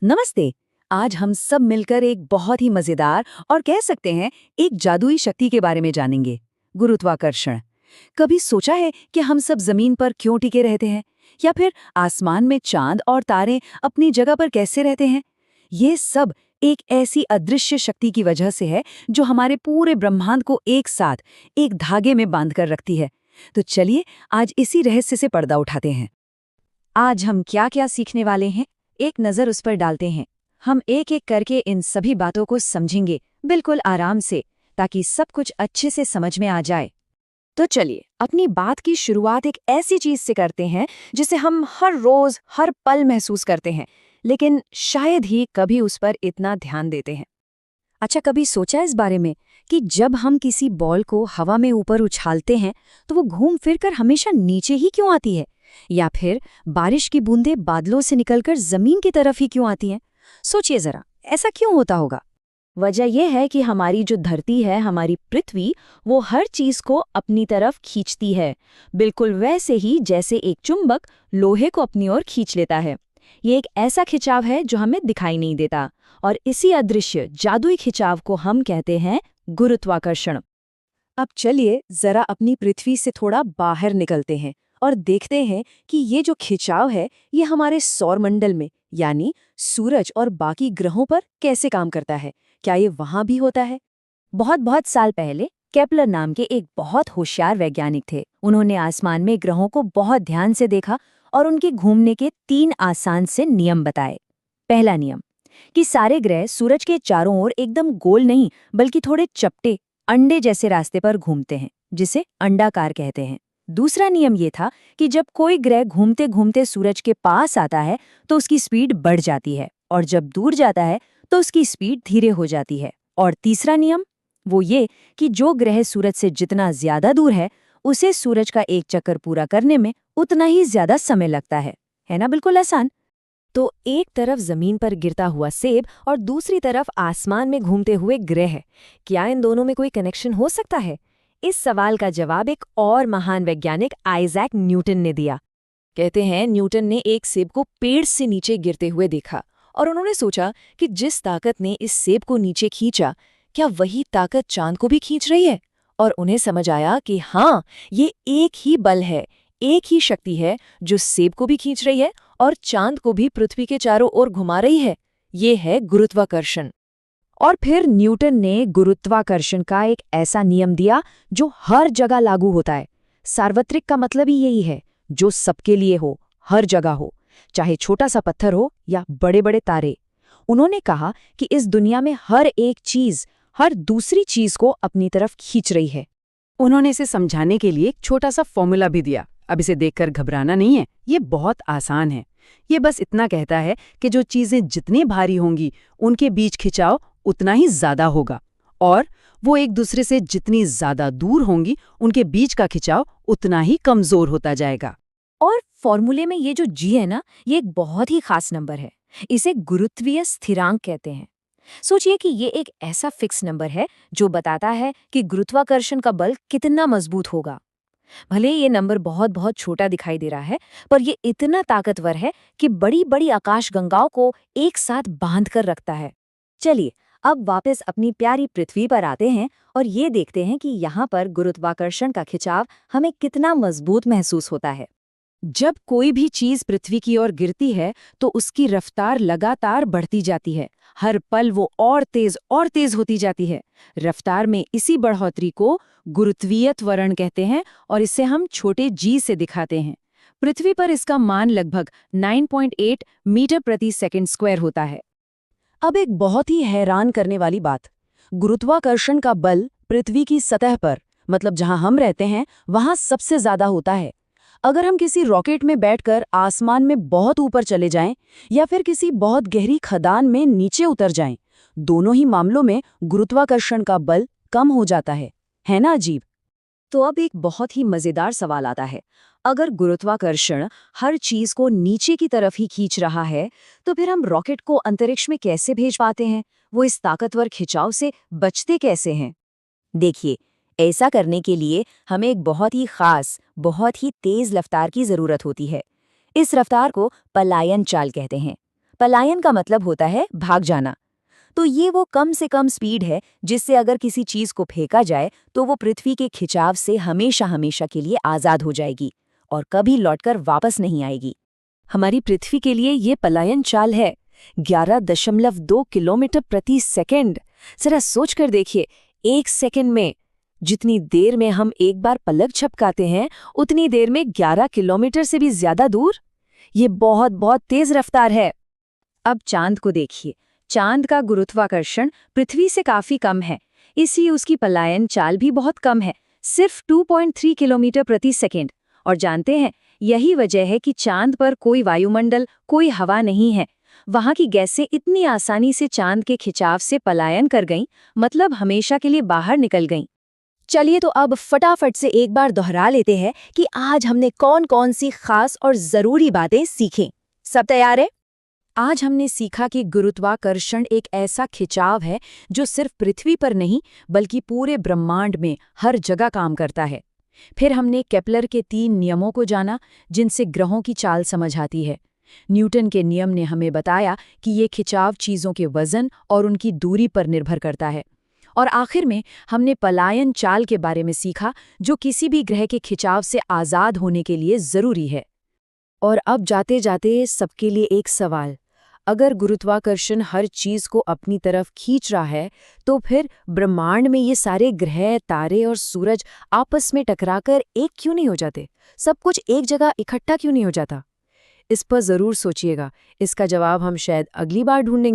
नमस्ते। आज हम सब मिलकर एक बहुत ही मजेदार और कह सकते हैं एक जादुई शक्ति के बारे में जानेंगे, गुरुत्वाकर्षण। कभी सोचा है कि हम सब जमीन पर क्यों टिके रहते हैं, या फिर आसमान में चांद और तारे अपनी जगह पर कैसे रहते हैं? ये सब एक ऐसी अदृश्य शक्ति की वजह से है जो हमारे पूरे ब्रह्मांड को एक साथ एक धागे में बांध कर रखती है। तो चलिए आज इसी रहस्य से पर्दा उठाते हैं। आज हम क्या क्या सीखने वाले हैं, एक नज़र उस पर डालते हैं। हम एक एक करके इन सभी बातों को समझेंगे, बिल्कुल आराम से, ताकि सब कुछ अच्छे से समझ में आ जाए। तो चलिए अपनी बात की शुरुआत एक ऐसी चीज से करते हैं जिसे हम हर रोज हर पल महसूस करते हैं, लेकिन शायद ही कभी उस पर इतना ध्यान देते हैं। अच्छा, कभी सोचा इस बारे में कि जब हम किसी बॉल को हवा में ऊपर उछालते हैं तो वो घूम फिर कर हमेशा नीचे ही क्यों आती है? या फिर बारिश की बूंदें बादलों से निकलकर जमीन की तरफ ही क्यों आती हैं? सोचिए जरा, ऐसा क्यों होता होगा? वजह यह है कि हमारी जो धरती है, हमारी पृथ्वी, वो हर चीज को अपनी तरफ खींचती है, बिल्कुल वैसे ही जैसे एक चुंबक लोहे को अपनी ओर खींच लेता है। ये एक ऐसा खिंचाव है जो हमें दिखाई नहीं देता, और इसी अदृश्य जादुई खिंचाव को हम कहते हैं गुरुत्वाकर्षण। अब चलिए जरा अपनी पृथ्वी से थोड़ा बाहर निकलते हैं और देखते हैं कि ये जो खिंचाव है ये हमारे सौरमंडल में, यानी सूरज और बाकी ग्रहों पर कैसे काम करता है। क्या ये वहां भी होता है? बहुत बहुत साल पहले केपलर नाम के एक बहुत होशियार वैज्ञानिक थे। उन्होंने आसमान में ग्रहों को बहुत ध्यान से देखा और उनके घूमने के 3 आसान से नियम बताए। पहला नियम कि सारे ग्रह सूरज के चारों ओर एकदम गोल नहीं बल्कि थोड़े चपटे अंडे जैसे रास्ते पर घूमते हैं, जिसे अंडाकार कहते हैं। दूसरा नियम ये था कि जब कोई ग्रह घूमते घूमते सूरज के पास आता है तो उसकी स्पीड बढ़ जाती है, और जब दूर जाता है तो उसकी स्पीड धीरे हो जाती है। और तीसरा नियम वो ये कि जो ग्रह सूरज से जितना ज्यादा दूर है उसे सूरज का एक चक्कर पूरा करने में उतना ही ज्यादा समय लगता है ना? बिल्कुल आसान। तो एक तरफ जमीन पर गिरता हुआ सेब और दूसरी तरफ आसमान में घूमते हुए ग्रह, क्या इन दोनों में कोई कनेक्शन हो सकता है? इस सवाल का जवाब एक और महान वैज्ञानिक आइजैक न्यूटन ने दिया। कहते हैं न्यूटन ने एक सेब को पेड़ से नीचे गिरते हुए देखा, और उन्होंने सोचा कि जिस ताकत ने इस सेब को नीचे खींचा, क्या वही ताकत चांद को भी खींच रही है? और उन्हें समझ आया कि हाँ, ये एक ही बल है, एक ही शक्ति है जो सेब को भी खींच रही है और चांद को भी पृथ्वी के चारों ओर घुमा रही है। ये है गुरुत्वाकर्षण। और फिर न्यूटन ने गुरुत्वाकर्षण का एक ऐसा नियम दिया जो हर जगह लागू होता है। सार्वत्रिक का मतलब ही यही है, जो सबके लिए हो, हर जगह हो, चाहे छोटा सा पत्थर हो या बड़े बड़े तारे। उन्होंने कहा कि इस दुनिया में हर एक चीज हर दूसरी चीज को अपनी तरफ खींच रही है। उन्होंने इसे समझाने के लिए एक छोटा सा फॉर्मूला भी दिया। अब इसे देखकर घबराना नहीं है, ये बहुत आसान है। ये बस इतना कहता है कि जो चीजें जितनी भारी होंगी उनके बीच खिंचाव उतना ही ज्यादा होगा, और वो एक दूसरे से जितनी ज्यादा दूर होंगी उनके बीच का खिंचाव उतना ही कमजोर होता जाएगा। और फॉर्मूले में ये जो जी है ना, ये एक बहुत ही खास नंबर है। इसे गुरुत्वीय स्थिरांक कहते हैं। सोचिए कि ये एक ऐसा फिक्स नंबर है जो बताता है कि गुरुत्वाकर्षण का बल कितना मजबूत होगा। भले ये नंबर बहुत बहुत छोटा दिखाई दे रहा है, पर ये इतना ताकतवर है कि बड़ी बड़ी आकाशगंगाओं को एक साथ बांध कर रखता है। चलिए अब वापस अपनी प्यारी पृथ्वी पर आते हैं और ये देखते हैं कि यहाँ पर गुरुत्वाकर्षण का खिंचाव हमें कितना मजबूत महसूस होता है। जब कोई भी चीज पृथ्वी की ओर गिरती है तो उसकी रफ्तार लगातार बढ़ती जाती है। हर पल वो और तेज होती जाती है। रफ्तार में इसी बढ़ोतरी को गुरुत्वीय त्वरण कहते हैं, और इसे हम छोटे जी से दिखाते हैं। पृथ्वी पर इसका मान लगभग 9.8 मीटर प्रति सेकंड स्क्वायर होता है। अब एक बहुत ही हैरान करने वाली बात, गुरुत्वाकर्षण का बल पृथ्वी की सतह पर, मतलब जहां हम रहते हैं, वहां सबसे ज्यादा होता है। अगर हम किसी रॉकेट में बैठकर आसमान में बहुत ऊपर चले जाएं या फिर किसी बहुत गहरी खदान में नीचे उतर जाएं, दोनों ही मामलों में गुरुत्वाकर्षण का बल कम हो जाता है ना अजीब? तो अब एक बहुत ही मजेदार सवाल आता है, अगर गुरुत्वाकर्षण हर चीज को नीचे की तरफ ही खींच रहा है, तो फिर हम रॉकेट को अंतरिक्ष में कैसे भेज पाते हैं? वो इस ताकतवर खिंचाव से बचते कैसे हैं? देखिए, ऐसा करने के लिए हमें एक बहुत ही खास, बहुत ही तेज रफ्तार की जरूरत होती है। इस रफ्तार को पलायन चाल कहते हैं। पलायन का मतलब होता है भाग जाना। तो ये वो कम से कम स्पीड है जिससे अगर किसी चीज को फेंका जाए तो वो पृथ्वी के खिंचाव से हमेशा हमेशा के लिए आजाद हो जाएगी और कभी लौटकर वापस नहीं आएगी। हमारी पृथ्वी के लिए ये पलायन चाल है 11.2 किलोमीटर प्रति सेकंड। जरा सोच कर देखिए, एक सेकंड में जितनी देर में हम एक बार पलक झपकाते हैं उतनी देर में 11 किलोमीटर से भी ज्यादा दूर। ये बहुत बहुत तेज रफ्तार है। अब चांद को देखिए। चांद का गुरुत्वाकर्षण पृथ्वी से काफी कम है, इसलिए उसकी पलायन चाल भी बहुत कम है, सिर्फ 2.3 किलोमीटर प्रति सेकंड। और जानते हैं, यही वजह है कि चांद पर कोई वायुमंडल, कोई हवा नहीं है। वहां की गैसें इतनी आसानी से चांद के खिंचाव से पलायन कर गईं, मतलब हमेशा के लिए बाहर निकल गईं। चलिए तो अब फटाफट से एक बार दोहरा लेते हैं कि आज हमने कौन कौन सी खास और जरूरी बातें सीखें। सब तैयार है? आज हमने सीखा कि गुरुत्वाकर्षण एक ऐसा खिंचाव है जो सिर्फ पृथ्वी पर नहीं बल्कि पूरे ब्रह्मांड में हर जगह काम करता है। फिर हमने केपलर के 3 नियमों को जाना जिनसे ग्रहों की चाल समझ आती है। न्यूटन के नियम ने हमें बताया कि ये खिंचाव चीज़ों के वजन और उनकी दूरी पर निर्भर करता है। और आखिर में हमने पलायन चाल के बारे में सीखा जो किसी भी ग्रह के खिंचाव से आज़ाद होने के लिए ज़रूरी है। और अब जाते जाते सबके लिए एक सवाल, अगर गुरुत्वाकर्षण हर चीज को अपनी तरफ खींच रहा है तो फिर ब्रह्मांड में ये सारे ग्रह, तारे और सूरज आपस में टकराकर एक क्यों नहीं हो जाते? सब कुछ एक जगह इकट्ठा क्यों नहीं हो जाता? इस पर जरूर सोचिएगा। इसका जवाब हम शायद अगली बार ढूंढेंगे।